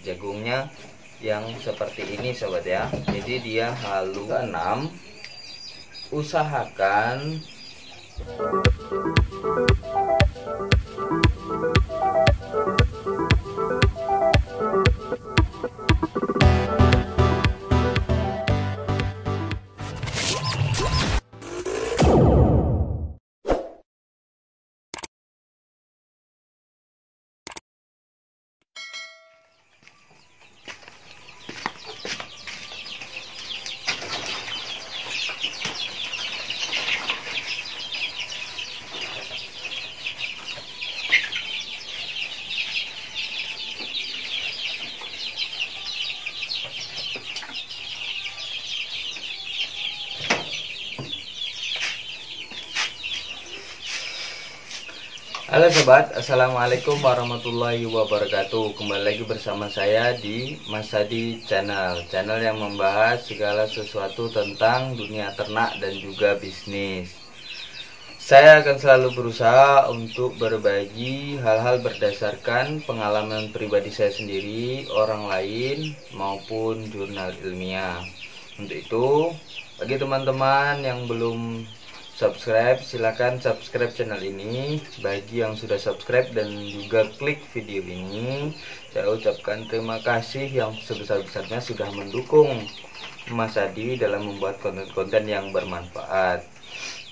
Jagungnya yang seperti ini sobat ya. Jadi dia halus. Keenam, usahakan Halo sobat, assalamualaikum warahmatullahi wabarakatuh. Kembali lagi bersama saya di Mas Hadi Channel yang membahas segala sesuatu tentang dunia ternak dan juga bisnis. Saya akan selalu berusaha untuk berbagi hal-hal berdasarkan pengalaman pribadi saya sendiri, orang lain, maupun jurnal ilmiah. Untuk itu, bagi teman-teman yang belum subscribe, silahkan subscribe channel ini. Bagi yang sudah subscribe dan juga klik video ini, saya ucapkan terima kasih yang sebesar-besarnya sudah mendukung Mas Hadi dalam membuat konten-konten yang bermanfaat.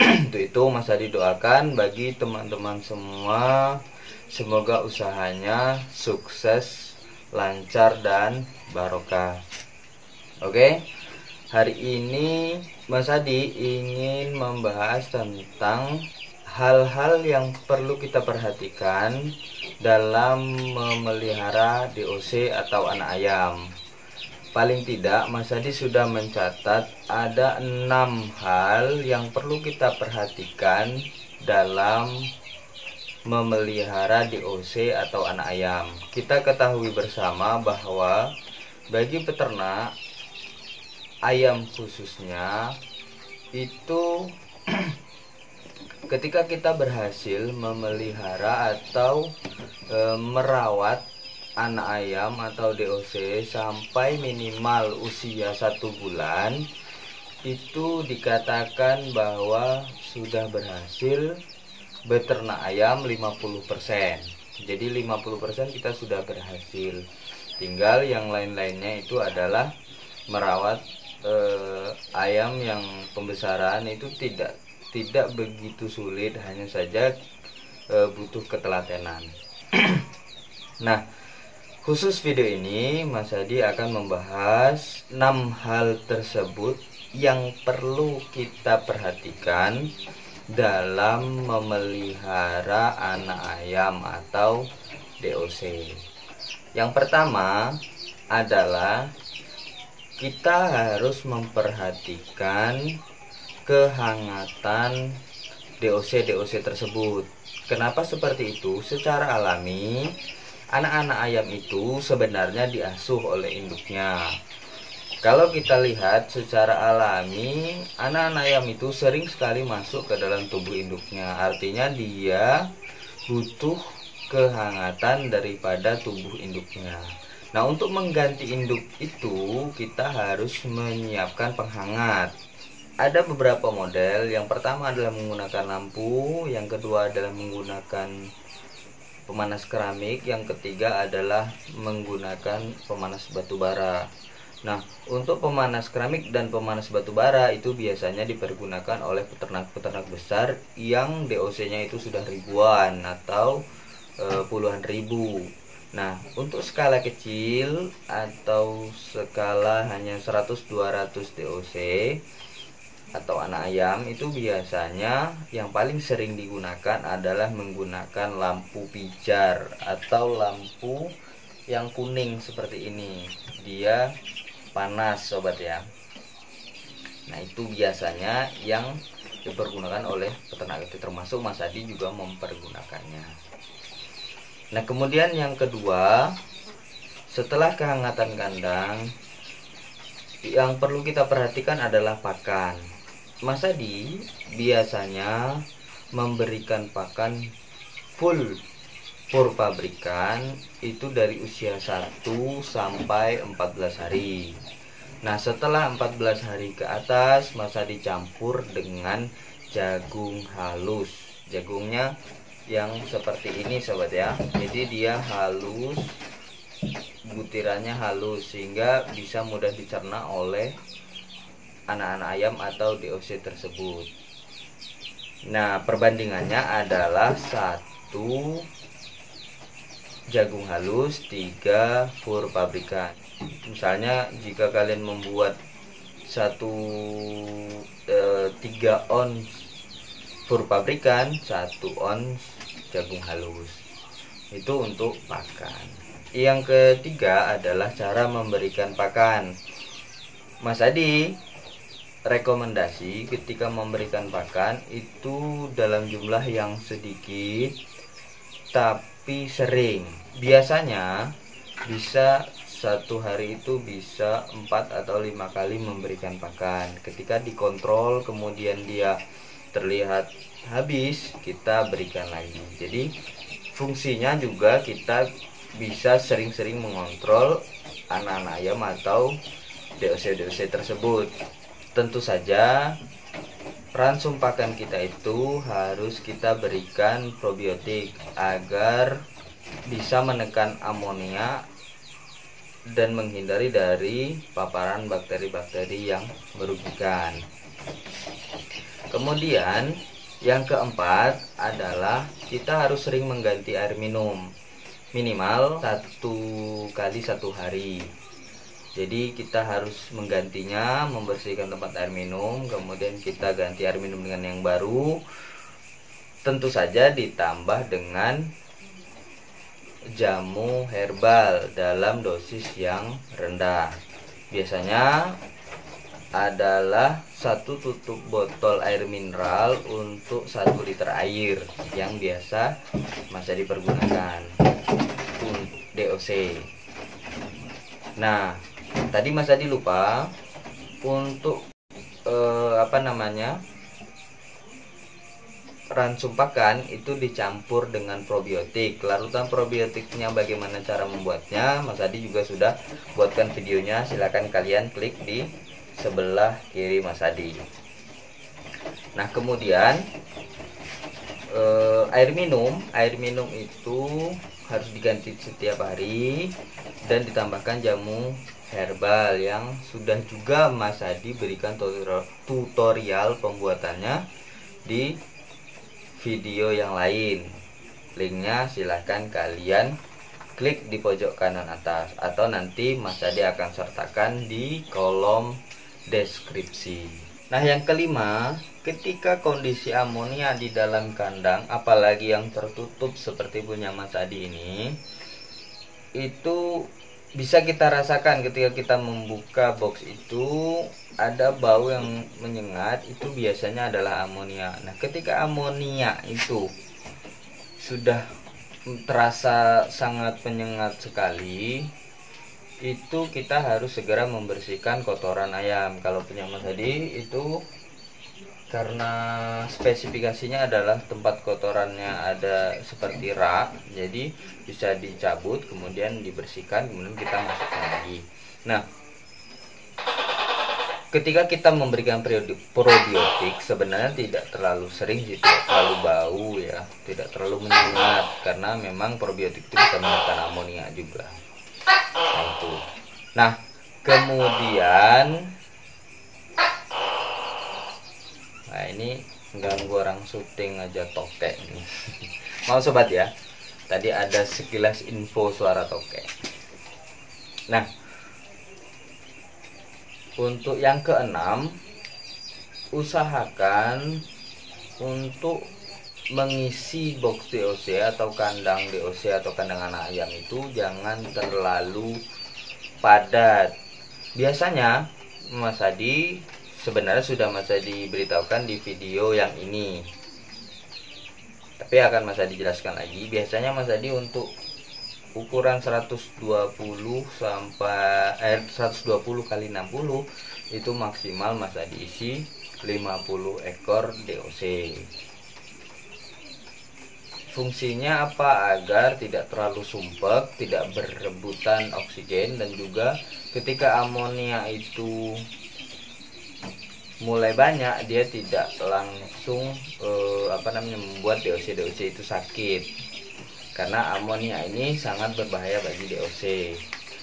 Untuk itu Mas Hadi doakan bagi teman-teman semua, semoga usahanya sukses, lancar, dan barokah. Oke, hari ini Mas Hadi ingin membahas tentang hal-hal yang perlu kita perhatikan dalam memelihara DOC atau anak ayam. Paling tidak Mas Hadi sudah mencatat ada 6 hal yang perlu kita perhatikan dalam memelihara DOC atau anak ayam. Kita ketahui bersama bahwa bagi peternak ayam khususnya itu ketika kita berhasil memelihara atau merawat anak ayam atau DOC sampai minimal usia 1 bulan, itu dikatakan bahwa sudah berhasil beternak ayam 50%. Jadi 50% kita sudah berhasil. Tinggal yang lain-lainnya itu adalah merawat ayam yang pembesaran itu tidak begitu sulit, hanya saja butuh ketelatenan. Nah, khusus video ini Mas Hadi akan membahas 6 hal tersebut yang perlu kita perhatikan dalam memelihara anak ayam atau DOC. Yang pertama adalah kita harus memperhatikan kehangatan DOC tersebut. Kenapa seperti itu? Secara alami, anak-anak ayam itu sebenarnya diasuh oleh induknya. Kalau kita lihat secara alami, anak-anak ayam itu sering sekali masuk ke dalam tubuh induknya. Artinya dia butuh kehangatan daripada tubuh induknya. Nah, untuk mengganti induk itu kita harus menyiapkan penghangat. Ada beberapa model. Yang pertama adalah menggunakan lampu, yang kedua adalah menggunakan pemanas keramik, yang ketiga adalah menggunakan pemanas batu bara. Nah, untuk pemanas keramik dan pemanas batu bara itu biasanya dipergunakan oleh peternak-peternak besar yang DOC-nya itu sudah ribuan atau puluhan ribu. Nah, untuk skala kecil atau skala hanya 100-200 DOC atau anak ayam itu biasanya yang paling sering digunakan adalah menggunakan lampu pijar atau lampu yang kuning seperti ini. Dia panas sobat ya. Nah, itu biasanya yang dipergunakan oleh peternak itu, termasuk Mas Hadi juga mempergunakannya. Nah, kemudian yang kedua, setelah kehangatan kandang, yang perlu kita perhatikan adalah pakan. Mas Hadi biasanya memberikan pakan full fur pabrikan itu dari usia 1 sampai 14 hari. Nah, setelah 14 hari ke atas masa dicampur dengan jagung halus. Jagungnya yang seperti ini sobat ya. Jadi dia halus, butirannya halus sehingga bisa mudah dicerna oleh anak-anak ayam atau DOC tersebut. Nah, perbandingannya adalah 1 jagung halus, 3 fur pabrikan. Misalnya jika kalian membuat 3 ons fur pabrikan, 1 ons jagung halus. Itu untuk pakan. Yang ketiga adalah cara memberikan pakan. Mas Adi rekomendasi ketika memberikan pakan itu dalam jumlah yang sedikit tapi sering. Biasanya bisa satu hari itu bisa 4 atau 5 kali memberikan pakan. Ketika dikontrol kemudian dia terlihat habis, kita berikan lagi. Jadi fungsinya juga kita bisa sering-sering mengontrol anak-anak ayam atau DOC-DOC tersebut. Tentu saja ransum pakan kita itu harus kita berikan probiotik agar bisa menekan amonia dan menghindari dari paparan bakteri-bakteri yang merugikan. Kemudian yang keempat adalah kita harus sering mengganti air minum, minimal 1 kali 1 hari. Jadi kita harus menggantinya, membersihkan tempat air minum, kemudian kita ganti air minum dengan yang baru. Tentu saja ditambah dengan jamu herbal dalam dosis yang rendah. Biasanya adalah 1 tutup botol air mineral untuk 1 liter air yang biasa masih dipergunakan DOC. Nah, tadi Mas Adi lupa untuk ransum pakan itu dicampur dengan probiotik. Larutan probiotiknya bagaimana cara membuatnya, Mas Adi juga sudah buatkan videonya. Silahkan kalian klik di sebelah kiri Mas Adi. Nah, kemudian air minum itu harus diganti setiap hari dan ditambahkan jamu herbal yang sudah juga Mas Adi berikan tutorial pembuatannya di video yang lain. Linknya silahkan kalian klik di pojok kanan atas atau nanti Mas Adi akan sertakan di kolom deskripsi. Nah, yang kelima, ketika kondisi amonia di dalam kandang, apalagi yang tertutup seperti punya Mas Adi ini, itu bisa kita rasakan ketika kita membuka box itu ada bau yang menyengat, itu biasanya adalah amonia. Nah, ketika amonia itu sudah terasa sangat menyengat sekali, itu kita harus segera membersihkan kotoran ayam. Kalau punya Mas Adi itu karena spesifikasinya adalah tempat kotorannya ada seperti rak, jadi bisa dicabut kemudian dibersihkan, kemudian kita masukkan lagi. Nah, ketika kita memberikan probiotik sebenarnya tidak terlalu sering, tidak terlalu bau ya, tidak terlalu menyengat, karena memang probiotik itu bisa menekan amonia juga. Nah, itu. Nah, kemudian ini ganggu orang syuting aja tokek ini. Mau sobat ya, tadi ada sekilas info suara tokek. Nah, untuk yang keenam, usahakan untuk mengisi box DOC atau kandang DOC atau kandang anak ayam itu jangan terlalu padat. Biasanya Mas Adi sebenarnya sudah Mas Adi beritahukan di video yang ini, tapi akan Mas Adi jelaskan lagi. Biasanya Mas Adi untuk ukuran 120 sampai 120 kali 60 itu maksimal Mas Adi isi 50 ekor DOC. Fungsinya apa? Agar tidak terlalu sumpek, tidak berebutan oksigen, dan juga ketika amonia itu mulai banyak, dia tidak langsung membuat DOC itu sakit, karena amonia ini sangat berbahaya bagi DOC.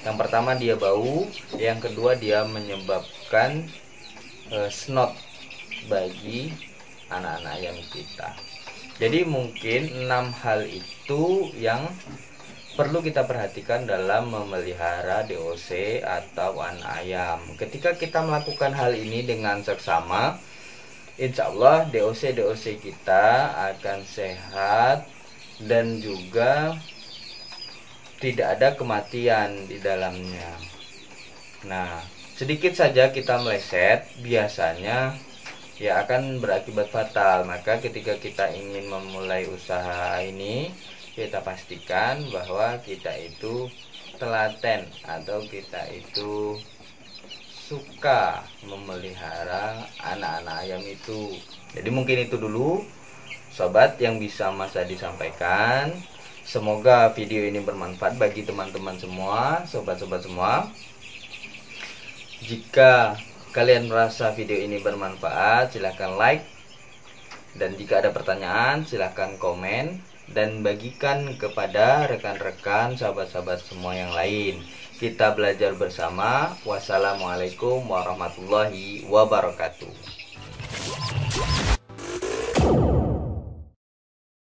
Yang pertama, dia bau. Yang kedua, dia menyebabkan snot bagi anak-anak ayam kita. Jadi mungkin 6 hal itu yang perlu kita perhatikan dalam memelihara DOC atau anak ayam. Ketika kita melakukan hal ini dengan seksama, insya Allah DOC kita akan sehat dan juga tidak ada kematian di dalamnya. Nah, sedikit saja kita meleset, biasanya ya akan berakibat fatal. Maka ketika kita ingin memulai usaha ini, kita pastikan bahwa kita itu telaten atau kita itu suka memelihara anak-anak ayam itu. Jadi mungkin itu dulu sobat yang bisa Mas Adi sampaikan. Semoga video ini bermanfaat bagi teman-teman semua, sobat-sobat semua. Jika kalian merasa video ini bermanfaat, silahkan like. Dan jika ada pertanyaan, silahkan komen dan bagikan kepada rekan-rekan, sahabat-sahabat semua yang lain. Kita belajar bersama. Wassalamualaikum warahmatullahi wabarakatuh.